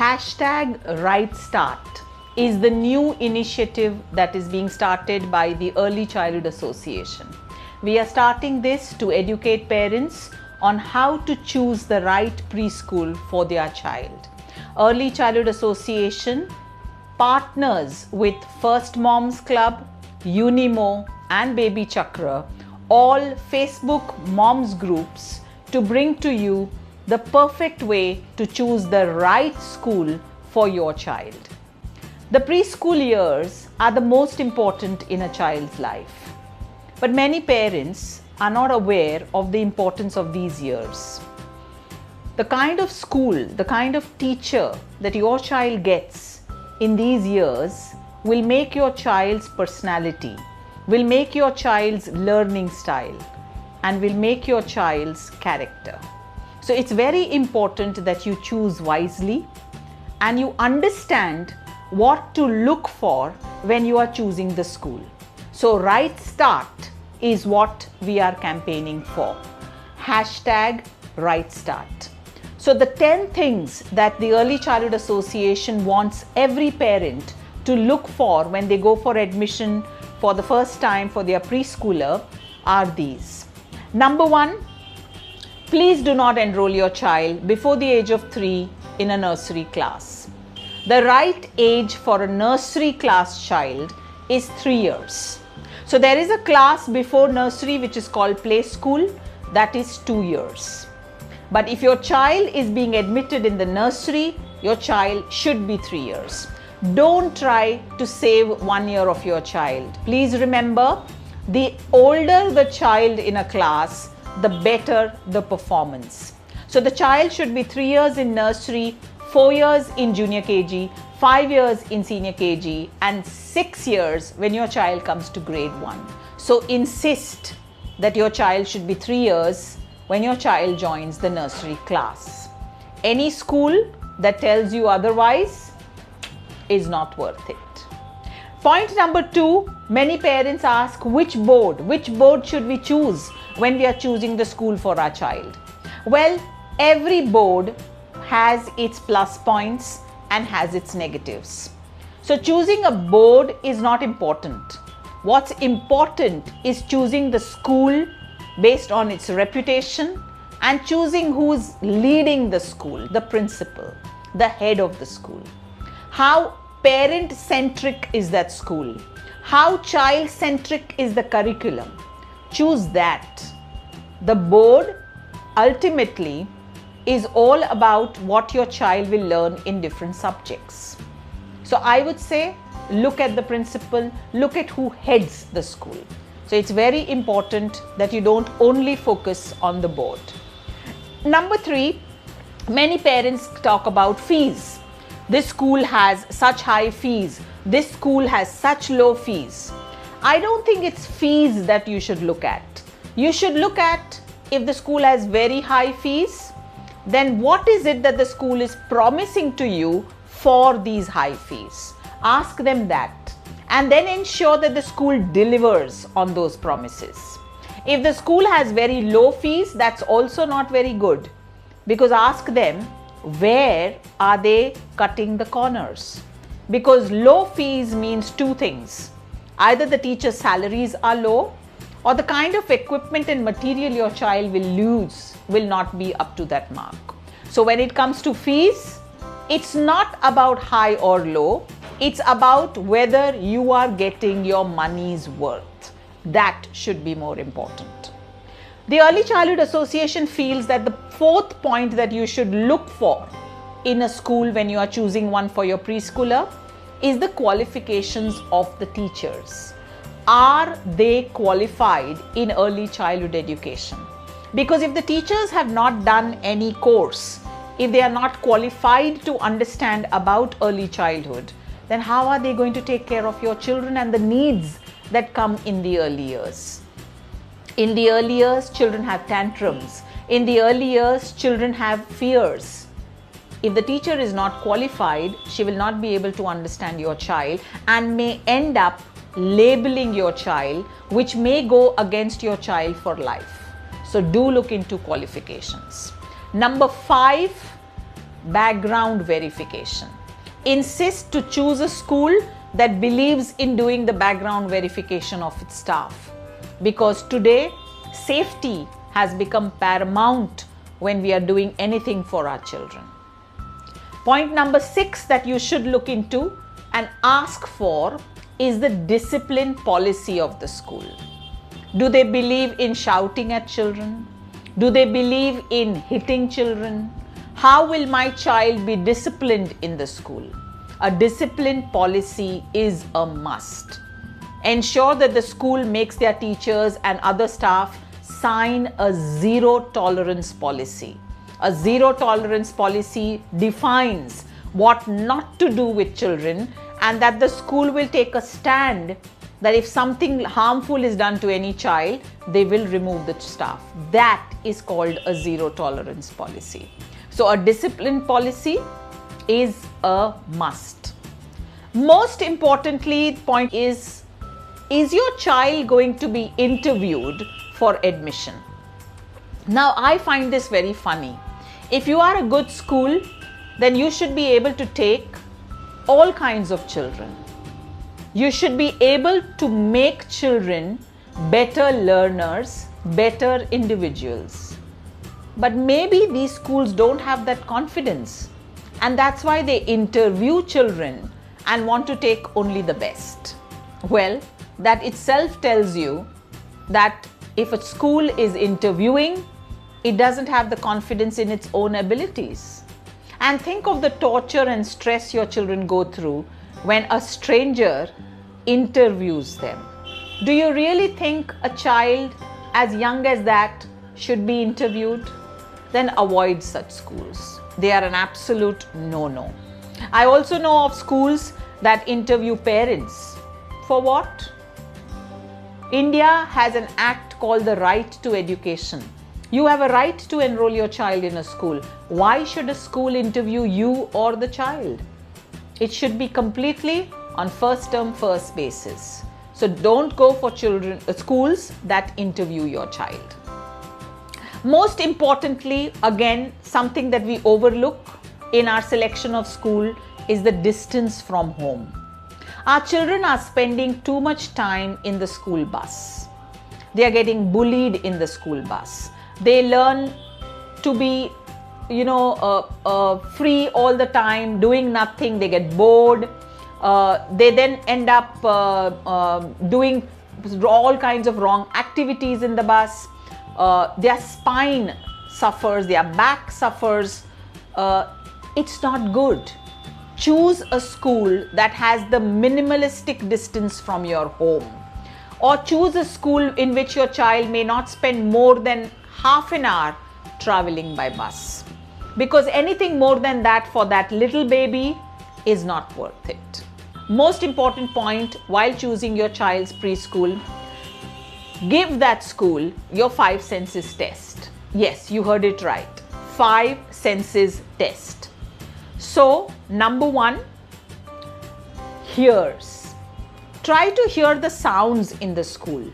Hashtag Right Start is the new initiative that is being started by the Early Childhood Association. We are starting this to educate parents on how to choose the right preschool for their child. Early Childhood Association partners with First Moms Club, Unimo and Baby Chakra, all Facebook moms groups, to bring to you the perfect way to choose the right school for your child. The preschool years are the most important in a child's life, but many parents are not aware of the importance of these years. The kind of school, the kind of teacher that your child gets in these years will make your child's personality, will make your child's learning style, and will make your child's character. So it's very important that you choose wisely and you understand what to look for when you are choosing the school. So Right Start is what we are campaigning for. Hashtag Right Start. So the 10 things that the Early Childhood Association wants every parent to look for when they go for admission for the first time for their preschooler are these. Number 1, please do not enroll your child before the age of 3 in a nursery class. The right age for a nursery class child is 3 years. So there is a class before nursery which is called play school, that is 2 years. But if your child is being admitted in the nursery, your child should be 3 years. Don't try to save 1 year of your child. Please remember, the older the child in a class, the better the performance. So the child should be 3 years in nursery, 4 years in junior KG, 5 years in senior KG, and 6 years when your child comes to grade 1. So insist that your child should be 3 years when your child joins the nursery class. Any school that tells you otherwise is not worth it. Point number 2, many parents ask which board should we choose when we are choosing the school for our child? Well, every board has its plus points and has its negatives. So choosing a board is not important. What's important is choosing the school based on its reputation and choosing who's leading the school, the principal, the head of the school. How parent-centric is that school? How child-centric is the curriculum? Choose that. The board ultimately is all about what your child will learn in different subjects. So I would say, look at the principal, look at who heads the school. So it's very important that you don't only focus on the board. Number 3, many parents talk about fees. This school has such high fees. This school has such low fees. I don't think it's fees that you should look at. You should look at, if the school has very high fees, then what is it that the school is promising to you for these high fees? Ask them that and then ensure that the school delivers on those promises. If the school has very low fees, that's also not very good, because ask them, where are they cutting the corners? Because low fees means 2 things. Either the teacher's salaries are low, or the kind of equipment and material your child will use will not be up to that mark. So when it comes to fees, it's not about high or low, it's about whether you are getting your money's worth. That should be more important. The Early Childhood Association feels that the 4th point that you should look for in a school when you are choosing one for your preschooler is the qualifications of the teachers. Are they qualified in early childhood education? Because if the teachers have not done any course, if they are not qualified to understand about early childhood, then how are they going to take care of your children and the needs that come in the early years? In the early years, children have tantrums. In the early years, children have fears. If the teacher is not qualified, she will not be able to understand your child and may end up labeling your child, which may go against your child for life. So do look into qualifications. Number 5, background verification. Insist to choose a school that believes in doing the background verification of its staff, because today safety has become paramount when we are doing anything for our children. Point number 6 that you should look into and ask for is the discipline policy of the school. Do they believe in shouting at children? Do they believe in hitting children? How will my child be disciplined in the school? A discipline policy is a must. Ensure that the school makes their teachers and other staff sign a zero tolerance policy. A zero tolerance policy defines what not to do with children, and that the school will take a stand that if something harmful is done to any child, they will remove the staff. That is called a zero tolerance policy. So a discipline policy is a must. Most importantly, point is your child going to be interviewed for admission? Now, I find this very funny. If you are a good school, then you should be able to take all kinds of children. You should be able to make children better learners, better individuals. But maybe these schools don't have that confidence, and that's why they interview children and want to take only the best. Well, that itself tells you that if a school is interviewing, it doesn't have the confidence in its own abilities. And think of the torture and stress your children go through when a stranger interviews them. Do you really think a child as young as that should be interviewed? Then avoid such schools. They are an absolute no-no. I also know of schools that interview parents. For what? India has an act called the Right to Education. You have a right to enroll your child in a school. Why should a school interview you or the child? It should be completely on first term, first basis. So don't go for schools that interview your child. Most importantly, again, something that we overlook in our selection of school is the distance from home. Our children are spending too much time in the school bus. They are getting bullied in the school bus. They learn to be, free all the time, doing nothing. They get bored. They then end up doing all kinds of wrong activities in the bus. Their spine suffers, their back suffers. It's not good. Choose a school that has the minimalistic distance from your home, or choose a school in which your child may not spend more than half an hour traveling by bus, because anything more than that for that little baby is not worth it. Most important point while choosing your child's preschool, give that school your 5 senses test. Yes, you heard it right. 5 senses test. So, number 1, hears. Try to hear the sounds in the school.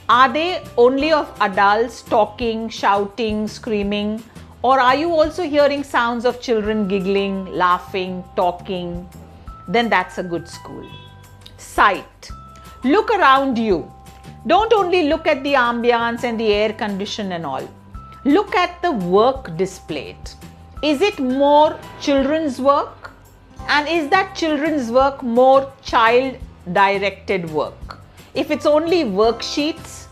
Are they only of adults talking, shouting, screaming? Or are you also hearing sounds of children giggling, laughing, talking? Then that's a good school. Sight. Look around you. Don't only look at the ambience and the air condition and all. Look at the work displayed. Is it more children's work? And is that children's work more child-directed work? If it's only worksheets,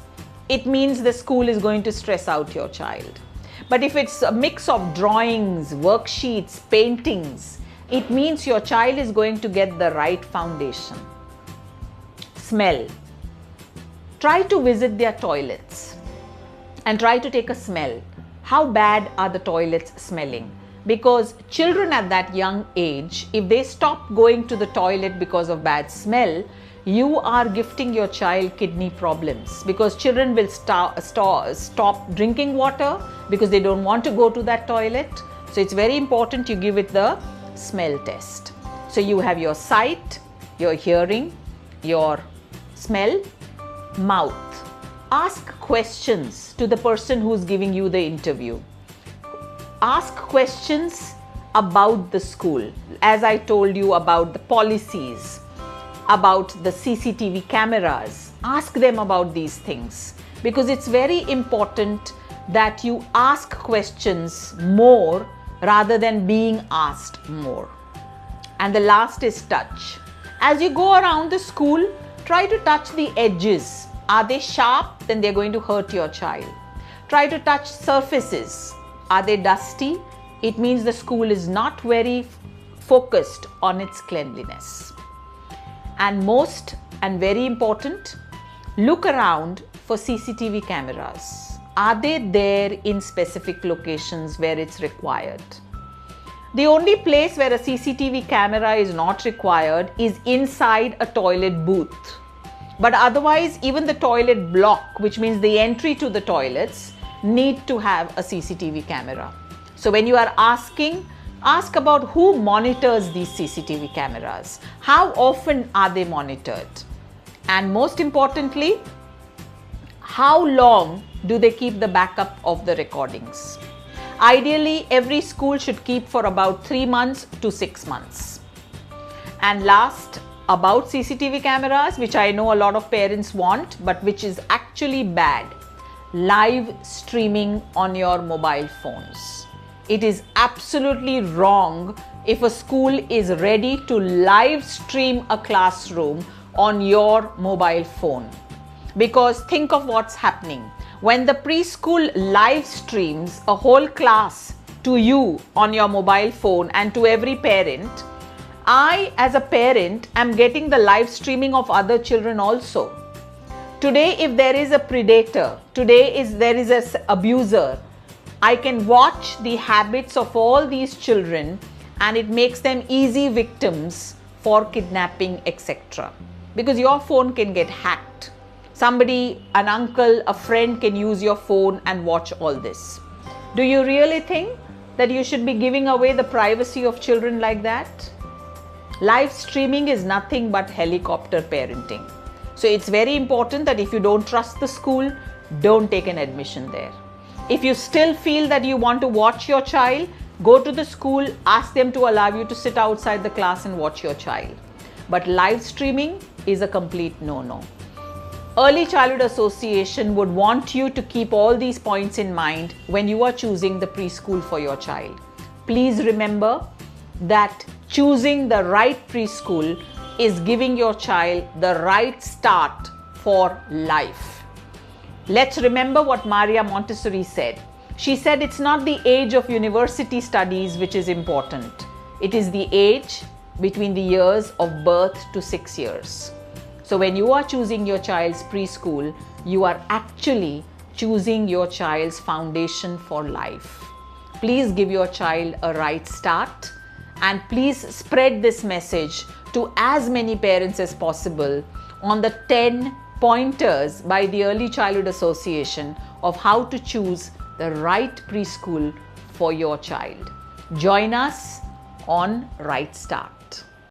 it means the school is going to stress out your child. But if it's a mix of drawings, worksheets, paintings, it means your child is going to get the right foundation. Smell. Try to visit their toilets and try to take a smell. How bad are the toilets smelling? Because children at that young age, if they stop going to the toilet because of bad smell, you are gifting your child kidney problems, because children will stop drinking water because they don't want to go to that toilet. So it's very important you give it the smell test. So you have your sight, your hearing, your smell, mouth. Ask questions to the person who's giving you the interview. Ask questions about the school. As I told you about the policies, about the CCTV cameras, ask them about these things, because it's very important that you ask questions more rather than being asked more. And the last is touch. As you go around the school, try to touch the edges. Are they sharp? Then they're going to hurt your child. Try to touch surfaces. Are they dusty? It means the school is not very focused on its cleanliness. And most and very important, look around for CCTV cameras. Are they there in specific locations where it's required? The only place where a CCTV camera is not required is inside a toilet booth. But otherwise, even the toilet block, which means the entry to the toilets, need to have a CCTV camera. So when you are asking, ask about who monitors these CCTV cameras. How often are they monitored? And most importantly, how long do they keep the backup of the recordings? Ideally, every school should keep for about 3 months to 6 months. And last, about CCTV cameras, which I know a lot of parents want, but which is actually bad, live streaming on your mobile phones. It is absolutely wrong if a school is ready to live stream a classroom on your mobile phone. Because think of what's happening. When the preschool live streams a whole class to you on your mobile phone and to every parent, I as a parent am getting the live streaming of other children also. Today, if there is a predator, there is an abuser, I can watch the habits of all these children and it makes them easy victims for kidnapping, etc. Because your phone can get hacked. Somebody, an uncle, a friend can use your phone and watch all this. Do you really think that you should be giving away the privacy of children like that? Live streaming is nothing but helicopter parenting. So it's very important that if you don't trust the school, don't take an admission there. If you still feel that you want to watch your child, go to the school, ask them to allow you to sit outside the class and watch your child. But live streaming is a complete no-no. Early Childhood Association would want you to keep all these points in mind when you are choosing the preschool for your child. Please remember that choosing the right preschool is giving your child the right start for life. Let's remember what Maria Montessori said. She said it's not the age of university studies which is important. It is the age between the years of birth to 6 years. So when you are choosing your child's preschool, you are actually choosing your child's foundation for life. Please give your child a right start and please spread this message to as many parents as possible on the 10 pointers by the Early Childhood Association of how to choose the right preschool for your child. Join us on Right Start.